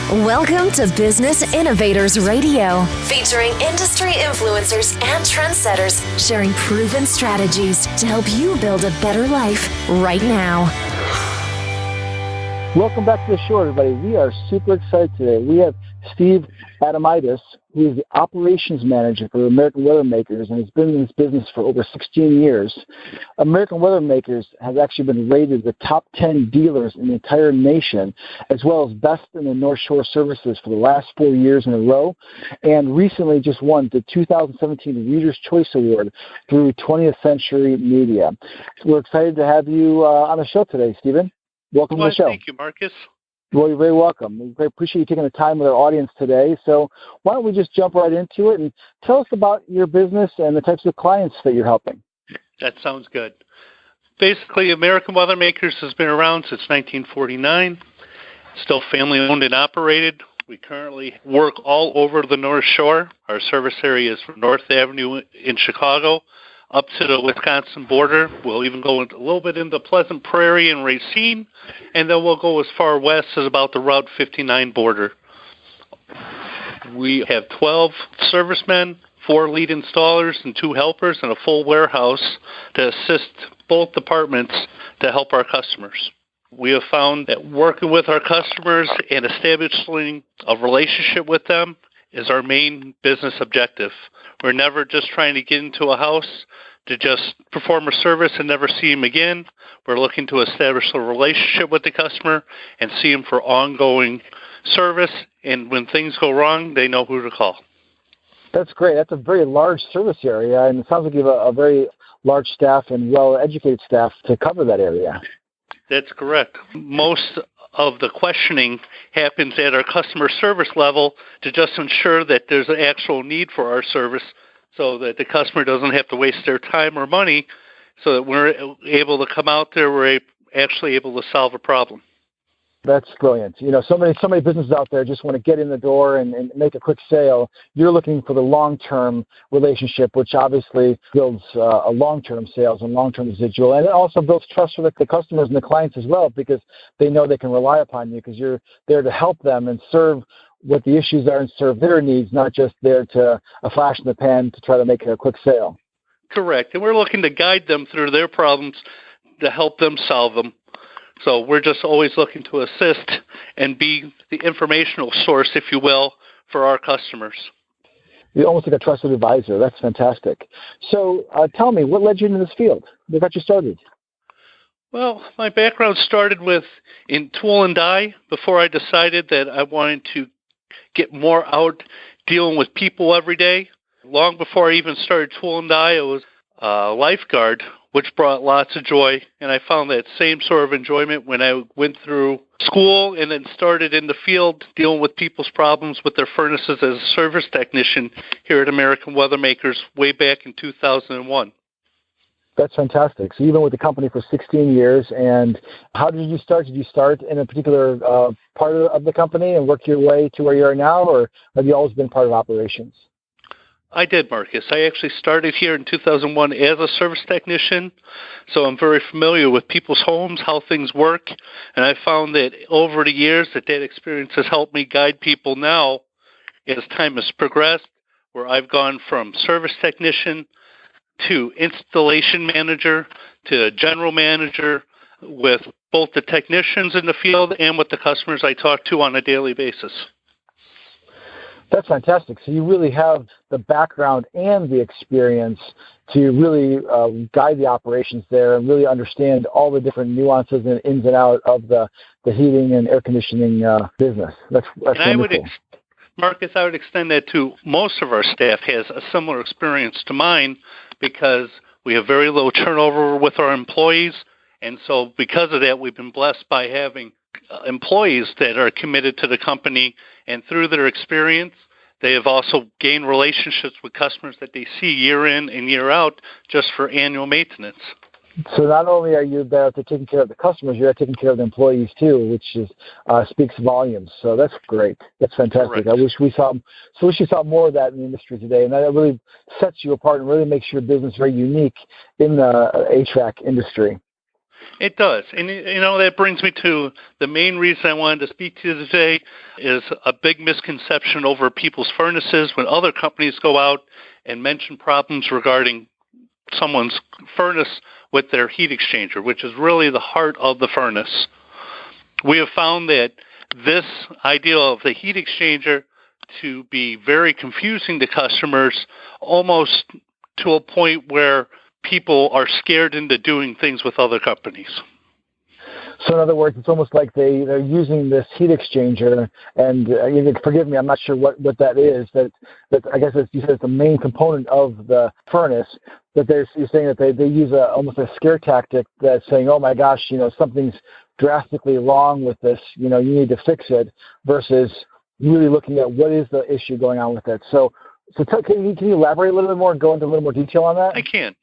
Welcome to Business Innovators Radio, featuring industry influencers and trendsetters sharing proven strategies to help you build a better life right now. Welcome back to the show, everybody. We are super excited today. We have Steve Adamitis, who is the operations manager for American Weathermakers, and has been in this business for over 16 years. American Weathermakers has actually been rated the top 10 dealers in the entire nation, as well as best in the North Shore services for the last 4 years in a row, and recently just won the 2017 Reader's Choice Award through 20th Century Media. We're excited to have you on the show today, Stephen. Welcome to the show. Thank you, Marcus. Well, you're very welcome. We appreciate you taking the time with our audience today. So why don't we just jump right into it and tell us about your business and the types of clients that you're helping. That sounds good. Basically, American Weathermakers has been around since 1949, still family-owned and operated. We currently work all over the North Shore. Our service area is from North Avenue in Chicago up to the Wisconsin border. We'll even go a little bit into Pleasant Prairie and Racine, and then we'll go as far west as about the Route 59 border. We have 12 servicemen, 4 lead installers, and 2 helpers, and a full warehouse to assist both departments to help our customers. We have found that working with our customers and establishing a relationship with them is our main business objective. We're never just trying to get into a house to just perform a service and never see them again. We're looking to establish a relationship with the customer and see them for ongoing service. And when things go wrong, they know who to call. That's great. That's a very large service area, and it sounds like you have a very large staff and well-educated staff to cover that area. That's correct. Most of the questioning happens at our customer service level to just ensure that there's an actual need for our service so that the customer doesn't have to waste their time or money, so that we're able to come out there, we're actually able to solve a problem. That's brilliant. You know, so many businesses out there just want to get in the door and make a quick sale. You're looking for the long-term relationship, which obviously builds a long-term sales and long-term residual. And it also builds trust for the customers and the clients as well, because they know they can rely upon you because you're there to help them and serve what the issues are and serve their needs, not just there to a flash in the pan to try to make a quick sale. Correct. And we're looking to guide them through their problems to help them solve them. So we're just always looking to assist and be the informational source, if you will, for our customers. You're almost like a trusted advisor. That's fantastic. So tell me, what led you into this field? What got you started? Well, my background started in tool and die before I decided that I wanted to get more out dealing with people every day. Long before I even started tool and die, I was a lifeguard, which brought lots of joy, and I found that same sort of enjoyment when I went through school and then started in the field dealing with people's problems with their furnaces as a service technician here at American Weathermakers way back in 2001. That's fantastic. So you've been with the company for 16 years, and how did you start? Did you start in a particular part of the company and work your way to where you are now, or have you always been part of operations? I did, Marcus. I actually started here in 2001 as a service technician, so I'm very familiar with people's homes, how things work, and I found that over the years that experience has helped me guide people now as time has progressed, where I've gone from service technician to installation manager to general manager with both the technicians in the field and with the customers I talk to on a daily basis. That's fantastic. So you really have the background and the experience to really guide the operations there and really understand all the different nuances and ins and outs of the heating and air conditioning business. That's wonderful. Marcus, I would extend that to most of our staff has a similar experience to mine because we have very low turnover with our employees. And so because of that, we've been blessed by having employees that are committed to the company, and through their experience, they have also gained relationships with customers that they see year in and year out just for annual maintenance. So not only are you there to taking care of the customers, you're taking care of the employees too, which is speaks volumes. So that's great. That's fantastic. Correct. I wish we saw more of that in the industry today, and that really sets you apart and really makes your business very unique in the HVAC industry. It does. And, that brings me to the main reason I wanted to speak to you today is a big misconception over people's furnaces when other companies go out and mention problems regarding someone's furnace with their heat exchanger, which is really the heart of the furnace. We have found that this idea of the heat exchanger to be very confusing to customers, almost to a point where people are scared into doing things with other companies. So in other words, it's almost like they're using this heat exchanger, and you can forgive me, I'm not sure what that is. That I guess you said it's the main component of the furnace. That you're saying that they use almost a scare tactic that's saying, oh my gosh, something's drastically wrong with this. You need to fix it, versus really looking at what is the issue going on with it. So can you elaborate a little bit more and go into a little more detail on that? I can.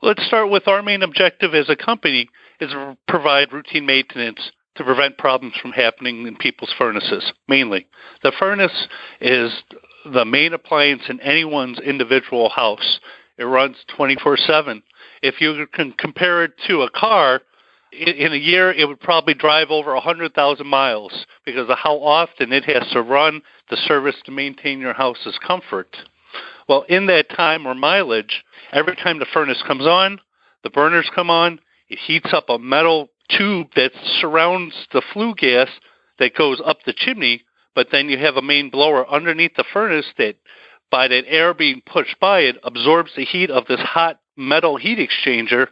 Let's start with our main objective as a company is to provide routine maintenance to prevent problems from happening in people's furnaces, mainly. The furnace is the main appliance in anyone's individual house. It runs 24/7. If you can compare it to a car, in a year it would probably drive over 100,000 miles because of how often it has to run the service to maintain your house's comfort. Well, in that time or mileage, every time the furnace comes on, the burners come on, it heats up a metal tube that surrounds the flue gas that goes up the chimney, but then you have a main blower underneath the furnace that, by that air being pushed by it, absorbs the heat of this hot metal heat exchanger,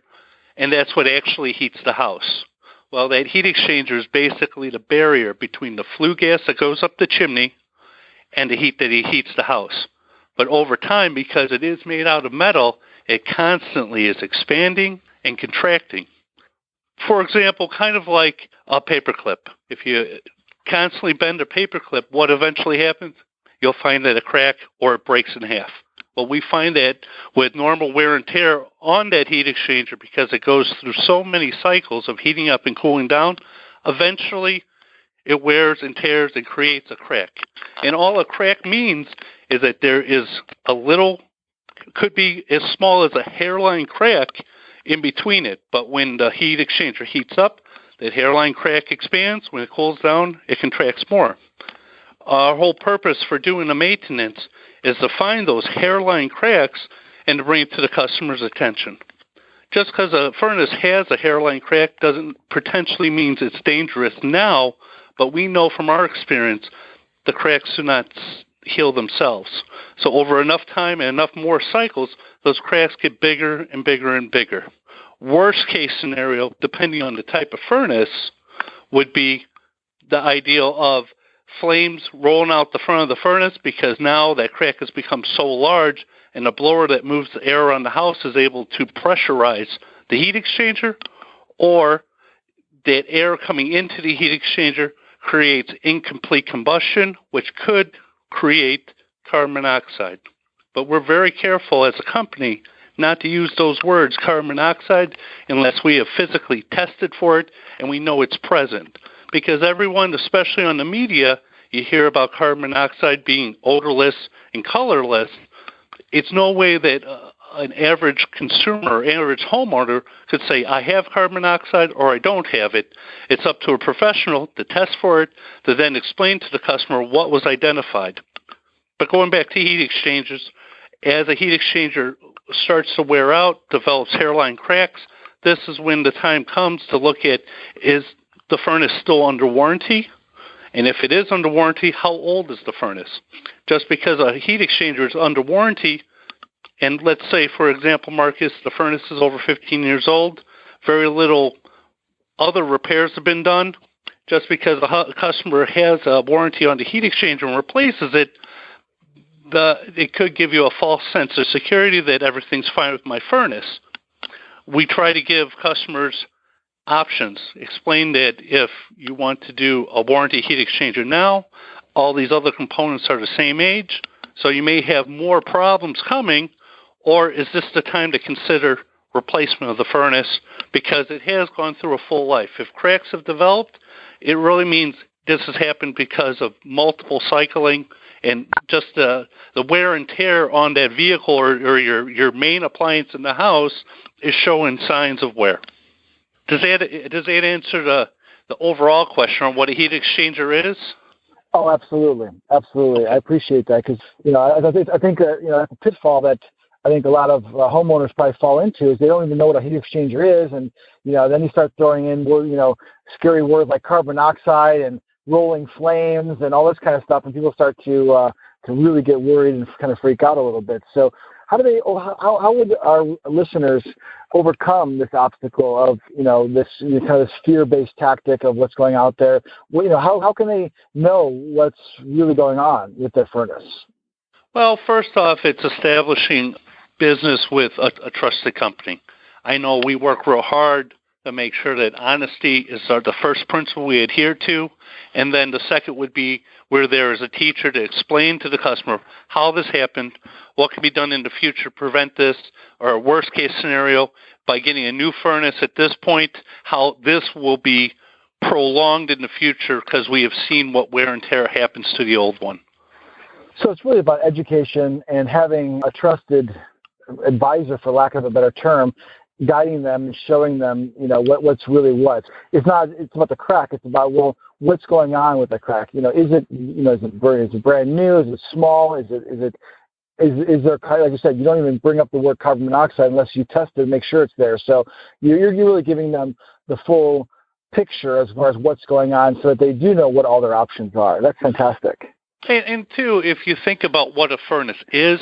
and that's what actually heats the house. Well, that heat exchanger is basically the barrier between the flue gas that goes up the chimney and the heat that heats the house. But over time, because it is made out of metal, it constantly is expanding and contracting. For example, kind of like a paperclip. If you constantly bend a paperclip, what eventually happens? You'll find that it cracks or it breaks in half. Well, we find that with normal wear and tear on that heat exchanger, because it goes through so many cycles of heating up and cooling down, eventually it wears and tears and creates a crack. And all a crack means is that there is a little, could be as small as a hairline crack in between it. But when the heat exchanger heats up, that hairline crack expands. When it cools down, it contracts more. Our whole purpose for doing the maintenance is to find those hairline cracks and to bring it to the customer's attention. Just because a furnace has a hairline crack doesn't potentially means it's dangerous now, but we know from our experience the cracks do not heal themselves. So over enough time and enough more cycles, those cracks get bigger and bigger and bigger. Worst case scenario, depending on the type of furnace, would be the ideal of flames rolling out the front of the furnace, because now that crack has become so large and the blower that moves the air around the house is able to pressurize the heat exchanger, or that air coming into the heat exchanger creates incomplete combustion, which could create carbon monoxide. But we're very careful as a company not to use those words, carbon monoxide, unless we have physically tested for it and we know it's present. Because everyone, especially on the media, you hear about carbon monoxide being odorless and colorless. It's no way that an average consumer, average homeowner could say, I have carbon monoxide or I don't have it. It's up to a professional to test for it, to then explain to the customer what was identified. But going back to heat exchangers, as a heat exchanger starts to wear out, develops hairline cracks, this is when the time comes to look at, is the furnace still under warranty? And if it is under warranty, how old is the furnace? Just because a heat exchanger is under warranty, and let's say, for example, Marcus, the furnace is over 15 years old, very little other repairs have been done. Just because the customer has a warranty on the heat exchanger and replaces it, it could give you a false sense of security that everything's fine with my furnace. We try to give customers options. Explain that if you want to do a warranty heat exchanger now, all these other components are the same age, so you may have more problems coming, or is this the time to consider replacement of the furnace because it has gone through a full life? If cracks have developed, it really means this has happened because of multiple cycling and just the wear and tear on that vehicle or your main appliance in the house is showing signs of wear. Does that answer the overall question on what a heat exchanger is? Oh, absolutely. I appreciate that because, I think that's a pitfall that I think a lot of homeowners probably fall into is they don't even know what a heat exchanger is. And, then you start throwing in, scary words like carbon monoxide and rolling flames and all this kind of stuff. And people start to really get worried and kind of freak out a little bit. So how would our listeners overcome this obstacle of, this kind of this fear-based tactic of what's going out there? Well, how can they know what's really going on with their furnace? Well, first off, it's establishing business with a trusted company. I know we work real hard to make sure that honesty is the first principle we adhere to, and then the second would be where there is a teacher to explain to the customer how this happened, what can be done in the future to prevent this, or a worst-case scenario by getting a new furnace at this point, how this will be prolonged in the future because we have seen what wear and tear happens to the old one. So it's really about education and having a trusted advisor, for lack of a better term, guiding them and showing them, what's really what. It's about the crack. It's about, what's going on with the crack? Is it brand new? Is it small? Is there, like you said, you don't even bring up the word carbon monoxide unless you test it and make sure it's there. So you're really giving them the full picture as far as what's going on so that they do know what all their options are. That's fantastic. And two, if you think about what a furnace is,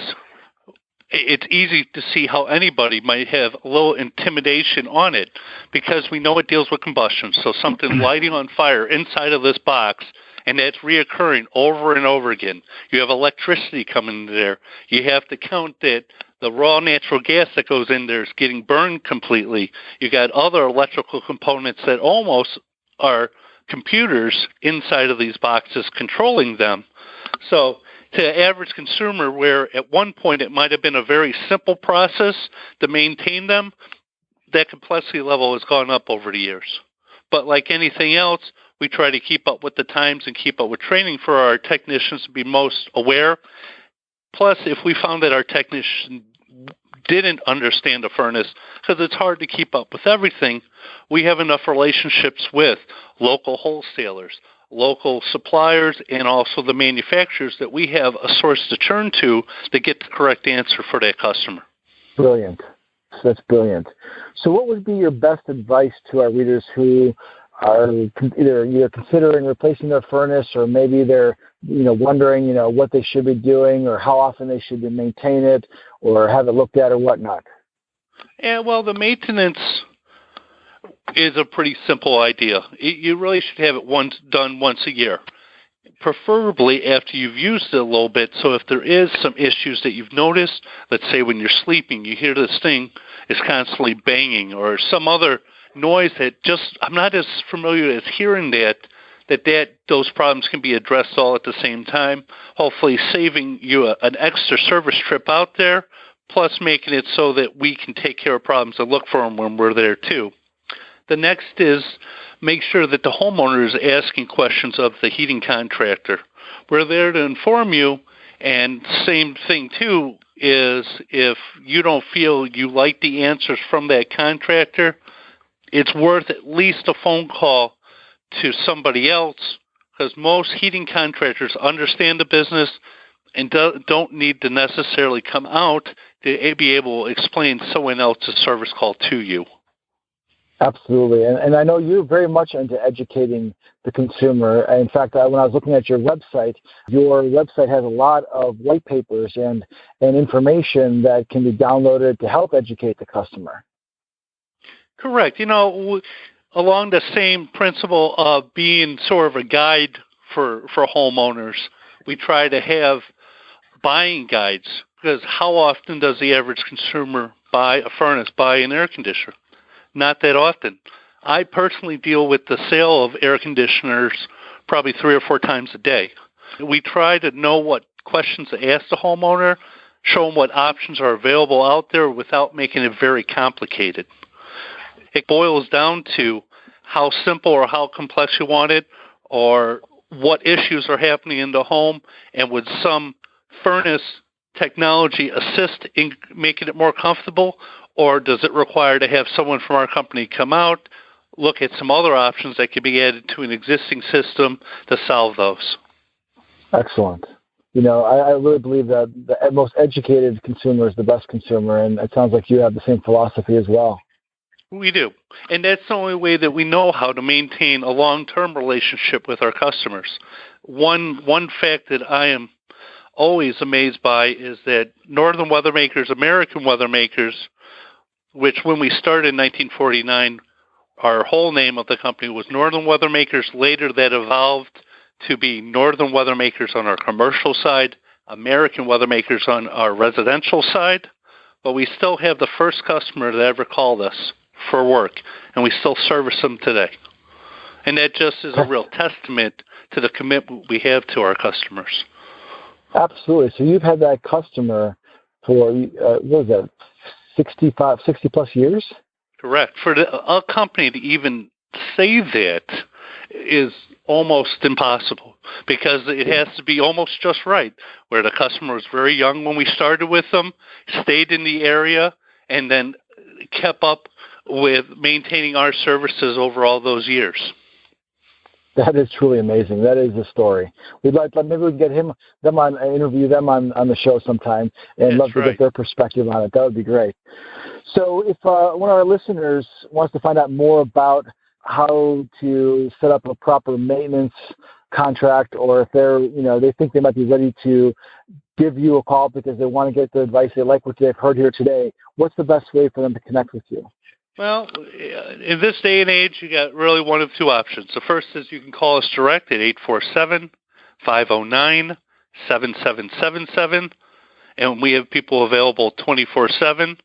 it's easy to see how anybody might have a little intimidation on it because we know it deals with combustion. So something lighting on fire inside of this box, and that's reoccurring over and over again. You have electricity coming in there. You have to count that the raw natural gas that goes in there is getting burned completely. You got other electrical components that almost are computers inside of these boxes controlling them. So to the average consumer, where at one point it might have been a very simple process to maintain them, that complexity level has gone up over the years. But like anything else, we try to keep up with the times and keep up with training for our technicians to be most aware. Plus, if we found that our technician didn't understand the furnace, because it's hard to keep up with everything, we have enough relationships with local wholesalers, local suppliers, and also the manufacturers that we have a source to turn to get the correct answer for that customer. Brilliant. That's brilliant. So what would be your best advice to our readers who are either considering replacing their furnace, or maybe they're wondering what they should be doing or how often they should maintain it or have it looked at or whatnot? Yeah, well, the maintenance is a pretty simple idea. You really should have it done once a year, preferably after you've used it a little bit. So if there is some issues that you've noticed, let's say when you're sleeping, you hear this thing is constantly banging or some other noise that I'm not as familiar as hearing that those problems can be addressed all at the same time, hopefully saving you an extra service trip out there, plus making it so that we can take care of problems and look for them when we're there too. The next is make sure that the homeowner is asking questions of the heating contractor. We're there to inform you, and same thing too is if you don't feel you like the answers from that contractor, it's worth at least a phone call to somebody else, because most heating contractors understand the business and don't need to necessarily come out to be able to explain someone else's service call to you. Absolutely. And I know you're very much into educating the consumer. In fact, when I was looking at your website has a lot of white papers and information that can be downloaded to help educate the customer. Correct. Along the same principle of being sort of a guide for homeowners, we try to have buying guides, because how often does the average consumer buy a furnace, buy an air conditioner? Not that often. I personally deal with the sale of air conditioners probably 3 or 4 times a day. We try to know what questions to ask the homeowner, show them what options are available out there without making it very complicated. It boils down to how simple or how complex you want it, or what issues are happening in the home, and would some furnace technology assist in making it more comfortable, or does it require to have someone from our company come out, look at some other options that could be added to an existing system to solve those. Excellent. I really believe that the most educated consumer is the best consumer, and it sounds like you have the same philosophy as well. We do. And that's the only way that we know how to maintain a long-term relationship with our customers. One fact that I am always amazed by is that Northern Weathermakers, American Weathermakers, which when we started in 1949, our whole name of the company was Northern Weathermakers. Later that evolved to be Northern Weathermakers on our commercial side, American Weathermakers on our residential side. But we still have the first customer that ever called us for work, and we still service them today. And that just is a real testament to the commitment we have to our customers. Absolutely. So you've had that customer for, 60 plus years? Correct. For a company to even say that is almost impossible, because it has to be almost just right, where the customer was very young when we started with them, stayed in the area, and then kept up with maintaining our services over all those years. That is truly amazing. That is the story. Maybe we can get interview them on the show sometime, and love to get their perspective on it. That would be great. So if one of our listeners wants to find out more about how to set up a proper maintenance contract, or if they think they might be ready to give you a call because they want to get the advice, they like what they've heard here today, what's the best way for them to connect with you? Well, in this day and age, you got really one of two options. The first is you can call us direct at 847-509-7777, and we have people available 24/7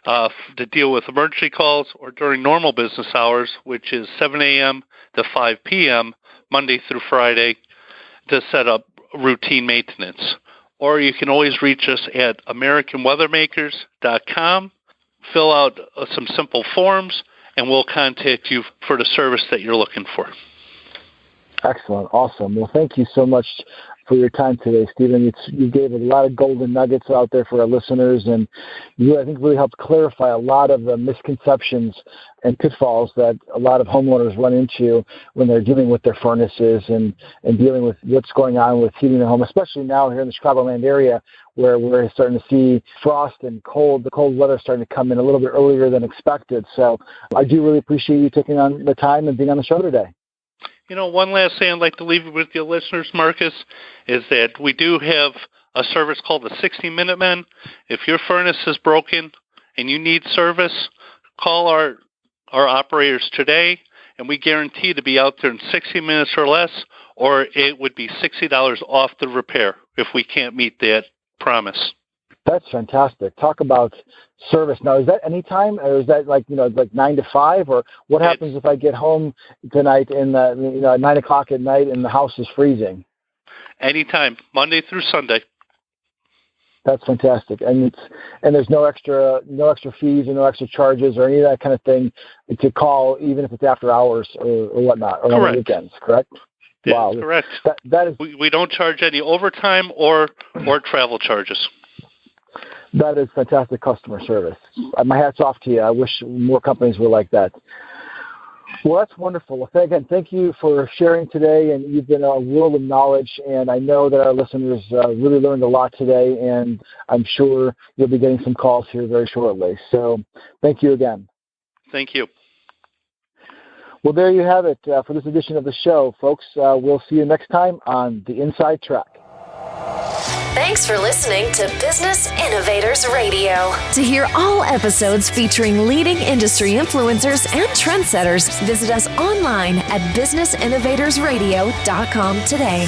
to deal with emergency calls, or during normal business hours, which is 7 a.m. to 5 p.m., Monday through Friday, to set up routine maintenance. Or you can always reach us at AmericanWeathermakers.com. Fill out some simple forms, and we'll contact you for the service that you're looking for. Excellent. Awesome. Well, thank you so much for your time today, Stephen. You gave a lot of golden nuggets out there for our listeners, and you, I think, really helped clarify a lot of the misconceptions and pitfalls that a lot of homeowners run into when they're dealing with their furnaces and dealing with what's going on with heating their home, especially now here in the Chicagoland area, where we're starting to see frost and the cold weather starting to come in a little bit earlier than expected. So I do really appreciate you taking on the time and being on the show today. One last thing I'd like to leave with your listeners, Marcus, is that we do have a service called the 60-Minute Men. If your furnace is broken and you need service, call our operators today, and we guarantee to be out there in 60 minutes or less, or it would be $60 off the repair if we can't meet that promise. That's fantastic. Talk about service. Now, is that any time, or is that like 9 to 5, or what happens if I get home tonight at 9 o'clock at night and the house is freezing? Anytime, Monday through Sunday. That's fantastic. And there's no extra fees or no extra charges or any of that kind of thing to call, even if it's after hours or whatnot, or on the weekends, correct? Yeah, wow. Correct. That is. We don't charge any overtime or travel charges. That is fantastic customer service. My hat's off to you. I wish more companies were like that. Well, that's wonderful. Well, again, thank you for sharing today, and you've been a world of knowledge, and I know that our listeners really learned a lot today, and I'm sure you'll be getting some calls here very shortly. So thank you again. Thank you. Well, there you have it for this edition of the show, folks. We'll see you next time on The Inside Track. Thanks for listening to Business Innovators Radio. To hear all episodes featuring leading industry influencers and trendsetters, visit us online at businessinnovatorsradio.com today.